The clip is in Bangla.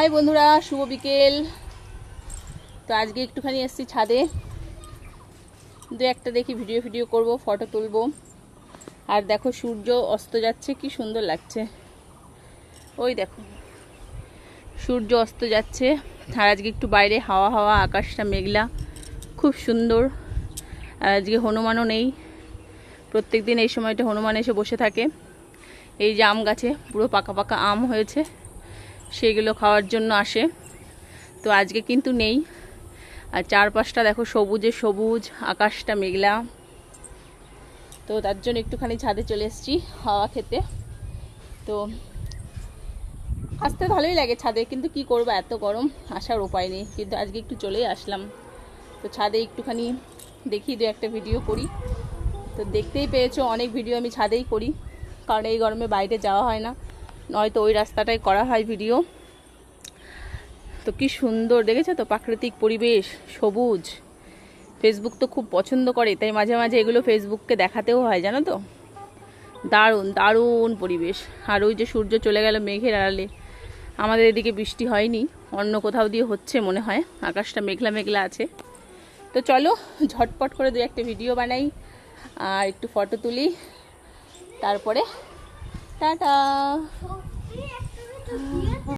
হাই বন্ধুরা, শুভ বিকেল। তো আজকে একটুখানি এসেছি ছাদে, দু একটা দেখি ভিডিও করব, ফটো তুলব। আর দেখো সূর্য অস্ত যাচ্ছে, কি সুন্দর লাগছে। ওই দেখো সূর্য অস্ত যাচ্ছে। আর আজকে একটু বাইরে হাওয়া হাওয়া, আকাশটা মেঘলা, খুব সুন্দর। আর আজকে হনুমানও নেই। প্রত্যেক দিন এই সময়টা হনুমান এসে বসে থাকে। এই যে আম গাছে পুরো পাকা পাকা আম হয়েছে, সেগুলো খাওয়ার জন্য আসে। তো আজকে কিন্তু নেই। আর চারপাশটা দেখো সবুজে সবুজ, আকাশটা মেঘলা। তো তার জন্য একটুখানি ছাদে চলে এসেছি হাওয়া খেতে। তো আসতে ভালোই লাগে ছাদে, কিন্তু কি করবো, এত গরম, আসার উপায় নেই। কিন্তু আজকে একটু চলেই আসলাম। তো ছাদে একটুখানি দেখি, দু একটা ভিডিও করি। তো দেখতেই পেয়েছো, অনেক ভিডিও আমি ছাদেই করি, কারণ এই গরমে বাইরে যাওয়া হয় না, নয়তো ওই রাস্তাটাই করা হয় ভিডিও। তো কি সুন্দর দেখেছো তো, প্রাকৃতিক পরিবেশ, সবুজ। ফেসবুক তো খুব পছন্দ করে, তাই মাঝে মাঝে এগুলো ফেসবুককে দেখাতেও হয়, জানো তো। দারুণ দারুণ পরিবেশ। আর ওই যে সূর্য চলে গেল মেঘের আড়ালে। আমাদের এদিকে বৃষ্টি হয়নি, অন্য কোথাও দিয়ে হচ্ছে মনে হয়, আকাশটা মেঘলা মেঘলা আছে। তো চলো ঝটপট করে দু একটা ভিডিও বানাই আর একটু ফটো তুলি, তারপরে টাটা।